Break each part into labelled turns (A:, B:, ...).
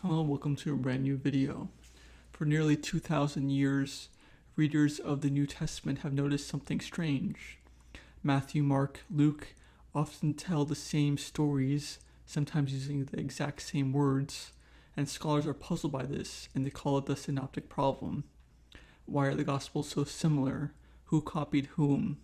A: Hello, welcome to a brand new video. For nearly 2,000 years, readers of the New Testament have noticed something strange. Matthew, Mark, Luke often tell the same stories, sometimes using the exact same words, and scholars are puzzled by this, and they call it the Synoptic Problem. Why are the Gospels so similar? Who copied whom?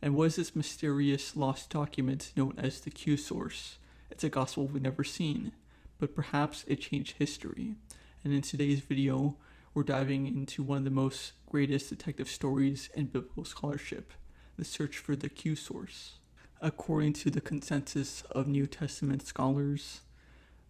A: And what is this mysterious lost document known as the Q source? It's a gospel we've never seen, but perhaps it changed history. And in today's video, we're diving into one of the most greatest detective stories in biblical scholarship, the search for the Q source. According to the consensus of New Testament scholars,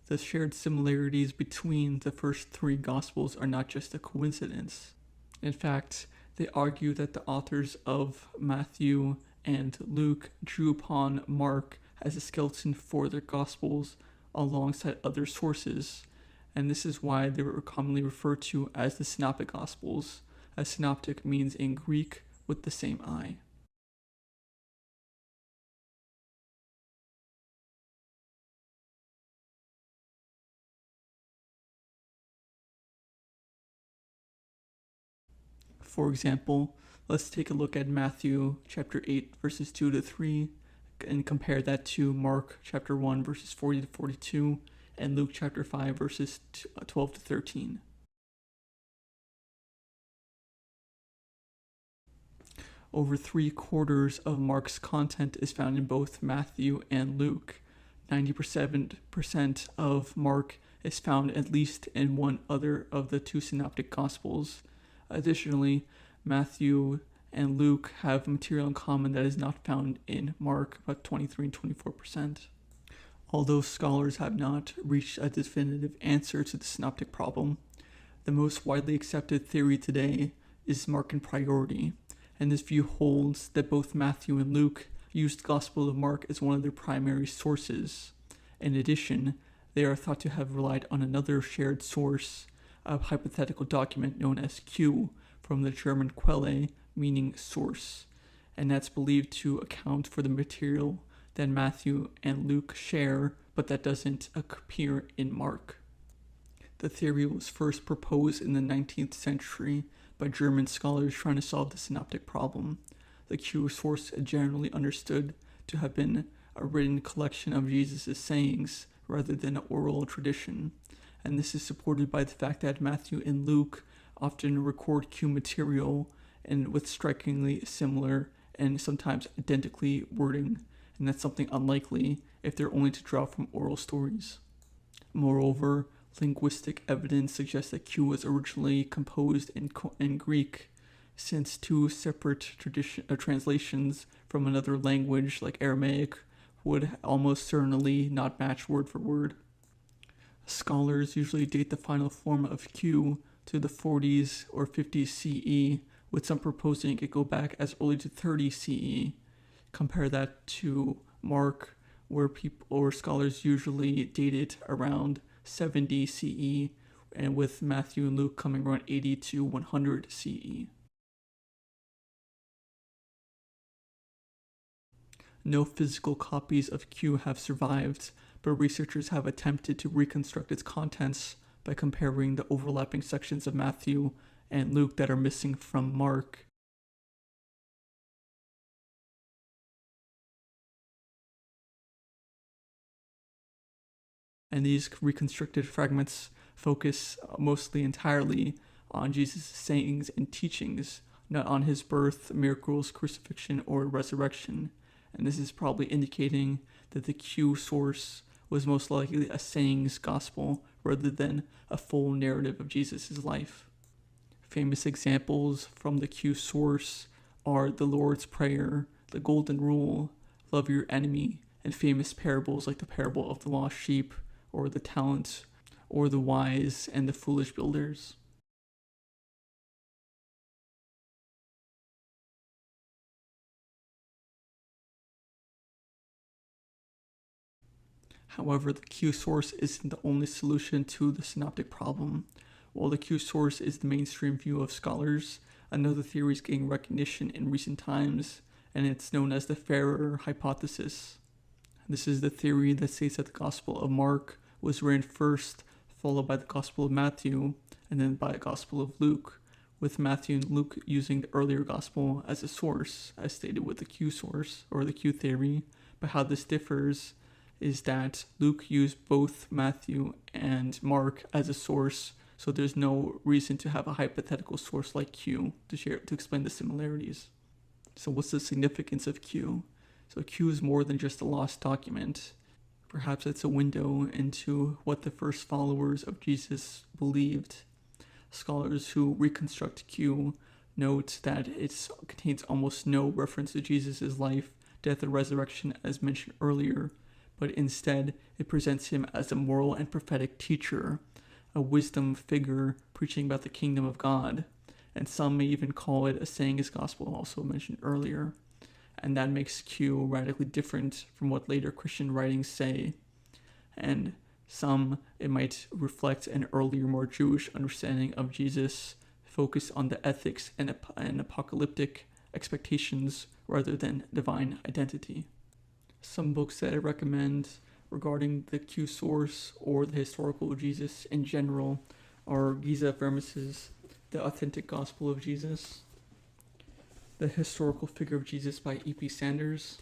A: the shared similarities between the first three Gospels are not just a coincidence. In fact, they argue that the authors of Matthew and Luke drew upon Mark as a skeleton for their Gospels alongside other sources, and this is why they were commonly referred to as the Synoptic Gospels, as synoptic means in Greek with the same I. For example, let's take a look at Matthew chapter 8 verses 2 to 3 and compare that to Mark chapter 1 verses 40 to 42 and Luke chapter 5 verses 12 to 13. Over 3/4 of Mark's content is found in both Matthew and Luke. 97% of Mark is found at least in one other of the two synoptic gospels. Additionally, Matthew and Luke have material in common that is not found in Mark, about 23 and 24%. Although scholars have not reached a definitive answer to the synoptic problem, the most widely accepted theory today is Markan priority, and this view holds that both Matthew and Luke used the Gospel of Mark as one of their primary sources. In addition, they are thought to have relied on another shared source, a hypothetical document known as Q, from the German Quelle, meaning source, and that's believed to account for the material that Matthew and Luke share, but that doesn't appear in Mark. The theory was first proposed in the 19th century by German scholars trying to solve the synoptic problem. The Q source is generally understood to have been a written collection of Jesus' sayings rather than an oral tradition, and this is supported by the fact that Matthew and Luke often record Q material and with strikingly similar and sometimes identically wording, and that's something unlikely if they're only to draw from oral stories. Moreover, linguistic evidence suggests that Q was originally composed in Greek, since two separate translations from another language like Aramaic would almost certainly not match word for word. Scholars usually date the final form of Q to the 40s or 50s CE, with some proposing it go back as early to 30 CE. Compare that to Mark, where scholars usually date it around 70 CE, and with Matthew and Luke coming around 80 to 100 CE. No physical copies of Q have survived, but researchers have attempted to reconstruct its contents by comparing the overlapping sections of Matthew and Luke that are missing from Mark. And these reconstructed fragments focus mostly entirely on Jesus' sayings and teachings, not on his birth, miracles, crucifixion, or resurrection. And this is probably indicating that the Q source was most likely a sayings gospel rather than a full narrative of Jesus' life. Famous examples from the Q source are the Lord's Prayer, the Golden Rule, love your enemy, and famous parables like the parable of the lost sheep, or the talents, or the wise and the foolish builders. However, the Q source isn't the only solution to the synoptic problem. While the Q source is the mainstream view of scholars, another theory is gaining recognition in recent times, and it's known as the Ferrer hypothesis. This is the theory that states that the Gospel of Mark was written first followed by the Gospel of Matthew, and then by the Gospel of Luke, with Matthew and Luke using the earlier Gospel as a source, as stated with the Q source, or the Q theory. But how this differs is that Luke used both Matthew and Mark as a source, so there's no reason to have a hypothetical source like Q to explain the similarities. So what's the significance of Q? So Q is more than just a lost document. Perhaps it's a window into what the first followers of Jesus believed. Scholars who reconstruct Q note that it contains almost no reference to Jesus' life, death, and resurrection as mentioned earlier, but instead it presents him as a moral and prophetic teacher, a wisdom figure preaching about the kingdom of God, and some may even call it a sayings gospel, also mentioned earlier. And that makes Q radically different from what later Christian writings say. And some, it might reflect an earlier, more Jewish understanding of Jesus, focused on the ethics and apocalyptic expectations rather than divine identity. Some books that I recommend regarding the Q source or the historical Jesus in general are Giza Vermes' The Authentic Gospel of Jesus, The Historical Figure of Jesus by E.P. Sanders,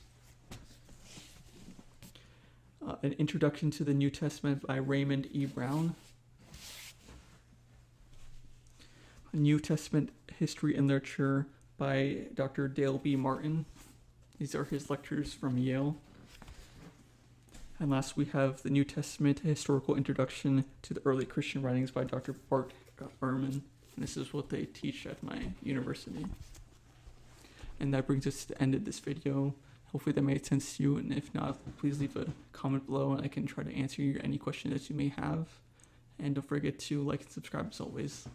A: An Introduction to the New Testament by Raymond E. Brown, A New Testament History and Literature by Dr. Dale B. Martin. These are his lectures from Yale. And last we have the New Testament Historical Introduction to the Early Christian Writings by Dr. Bart Ehrman. And this is what they teach at my university. And that brings us to the end of this video. Hopefully that made sense to you, and if not, please leave a comment below and I can try to answer any questions that you may have. And don't forget to like and subscribe as always.